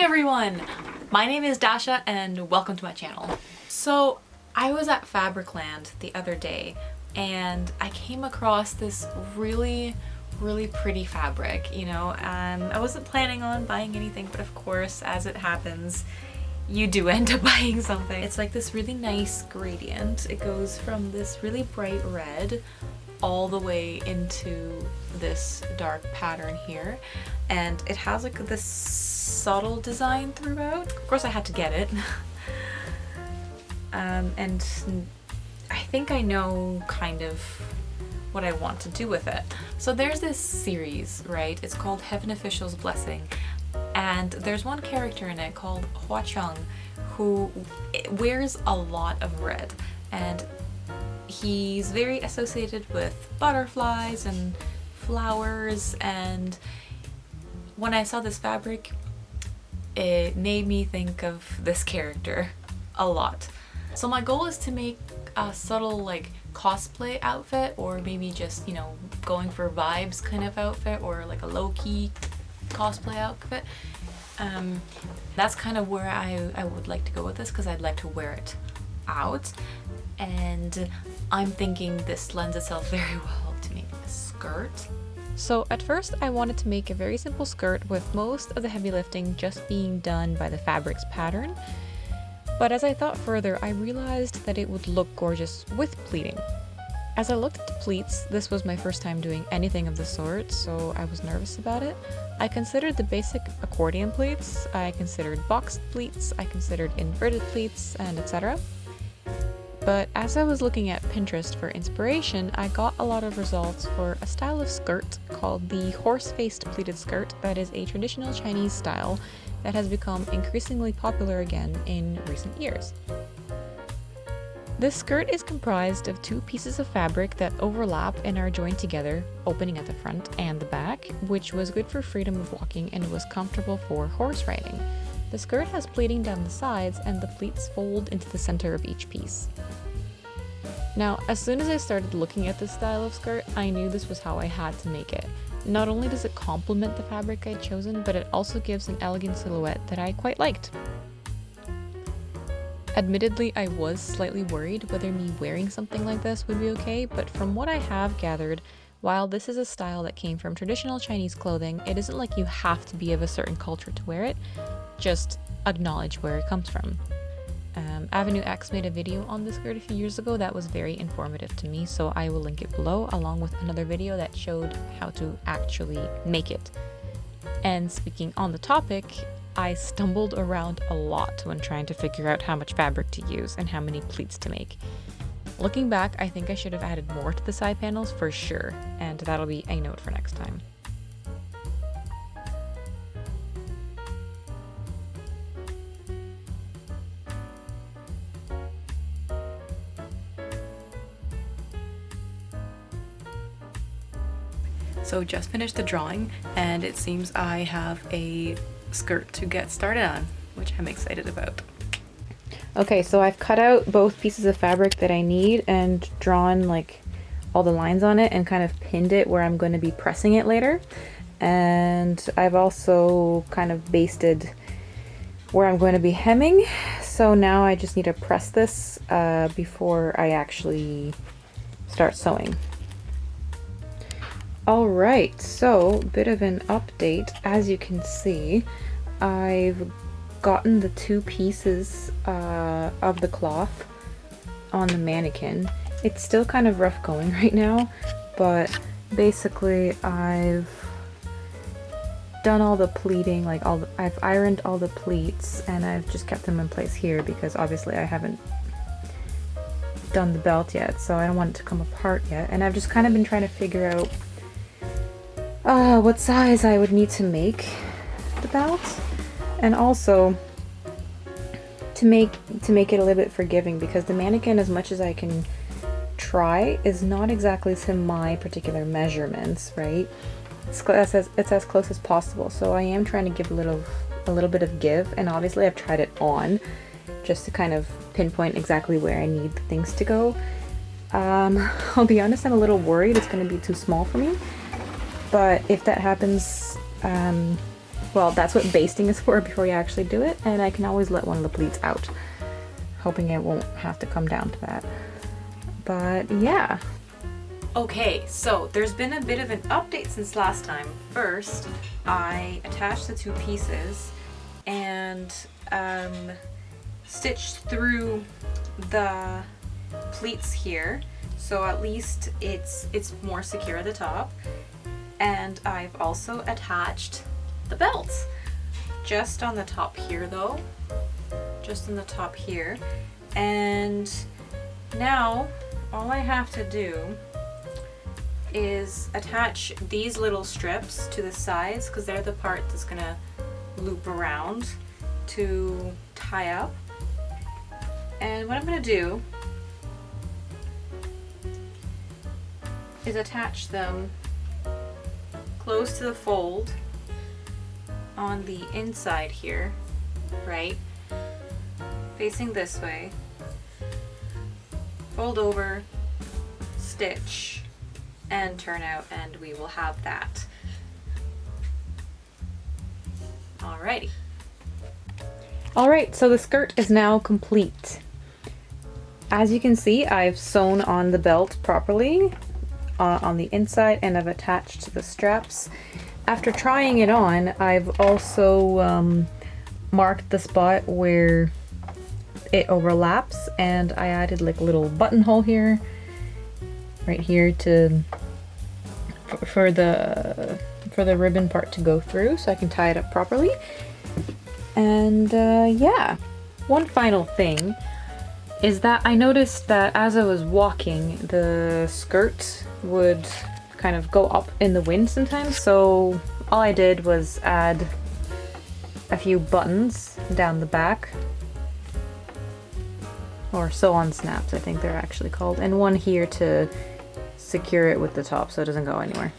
everyone! My name is Dasha and welcome to my channel. So I was at Fabricland the other day and I came across this really pretty fabric, you know, and I wasn't planning on buying anything, but of course, as it happens, you do end up buying something. It's like this really nice gradient. It goes from this really bright red all the way into this dark pattern here, and it has like this subtle design throughout. Of course I had to get it. And I think I know kind of what I want to do with it. So there's this series, right? It's called Heaven Official's Blessing, and there's one character in it called Hua Cheng who wears a lot of red, and he's very associated with butterflies and flowers, and when I saw this fabric, it made me think of this character a lot. So my goal is to make a subtle like cosplay outfit, or maybe just, you know, going for vibes kind of outfit, or like a low-key cosplay outfit. That's kind of where I would like to go with this, because I'd like to wear it out, and I'm thinking this lends itself very well to making a skirt. So at first I wanted to make a very simple skirt with most of the heavy lifting just being done by the fabric's pattern, but as I thought further I realized that it would look gorgeous with pleating. As I looked at the pleats, this was my first time doing anything of the sort, so I was nervous about it. I considered the basic accordion pleats, I considered boxed pleats, I considered inverted pleats, and etc. But as I was looking at Pinterest for inspiration, I got a lot of results for a style of skirt called the horse-faced pleated skirt that is a traditional Chinese style that has become increasingly popular again in recent years. This skirt is comprised of two pieces of fabric that overlap and are joined together, opening at the front and the back, which was good for freedom of walking and was comfortable for horse riding. The skirt has pleating down the sides, and the pleats fold into the center of each piece. Now, as soon as I started looking at this style of skirt, I knew this was how I had to make it. Not only does it complement the fabric I'd chosen, but it also gives an elegant silhouette that I quite liked. Admittedly, I was slightly worried whether me wearing something like this would be okay, but from what I have gathered, while this is a style that came from traditional Chinese clothing, it isn't like you have to be of a certain culture to wear it, just acknowledge where it comes from. Avenue X made a video on this skirt a few years ago that was very informative to me, so I will link it below along with another video that showed how to actually make it. And speaking on the topic, I stumbled around a lot when trying to figure out how much fabric to use and how many pleats to make. Looking back, I think I should have added more to the side panels for sure, and that'll be a note for next time. So just finished the drawing, and it seems I have a skirt to get started on, which I'm excited about. Okay, so I've cut out both pieces of fabric that I need and drawn like all the lines on it and kind of pinned it where I'm going to be pressing it later. And I've also kind of basted where I'm going to be hemming. So now I just need to press this before I actually start sewing. Alright, so bit of an update. As you can see, I've gotten the two pieces of the cloth on the mannequin. It's still kind of rough going right now, but basically I've done all the pleating, like I've ironed all the pleats, and I've just kept them in place here because obviously I haven't done the belt yet, so I don't want it to come apart yet. And I've just kind of been trying to figure out what size I would need to make the belt, and also to make it a little bit forgiving, because the mannequin, as much as I can try, is not exactly to my particular measurements, right? It's as close as possible, so I am trying to give a little bit of give, and obviously I've tried it on just to kind of pinpoint exactly where I need things to go. I'll be honest, I'm a little worried it's going to be too small for me. But if that happens, Well, that's what basting is for before you actually do it, and I can always let one of the pleats out, hoping it won't have to come down to that. But yeah. Okay, so there's been a bit of an update since last time. First, I attached the two pieces and stitched through the pleats here, so at least it's more secure at the top. And I've also attached the belts just on the top here though, just on the top here. And now all I have to do is attach these little strips to the sides, because they're the part that's gonna loop around to tie up. And what I'm gonna do is attach them close to the fold on the inside here, right? Facing this way. Fold over, stitch, and turn out, and we will have that. Alrighty. Alright, so the skirt is now complete. As you can see, I've sewn on the belt properly on the inside, and I've attached the straps. After trying it on, I've also marked the spot where it overlaps, and I added like a little buttonhole here, right here, for the ribbon part to go through, so I can tie it up properly. And yeah, one final thing is that I noticed that as I was walking, the skirt would kind of go up in the wind sometimes, so all I did was add a few buttons down the back, or sew-on snaps I think they're actually called, and one here to secure it with the top so it doesn't go anywhere.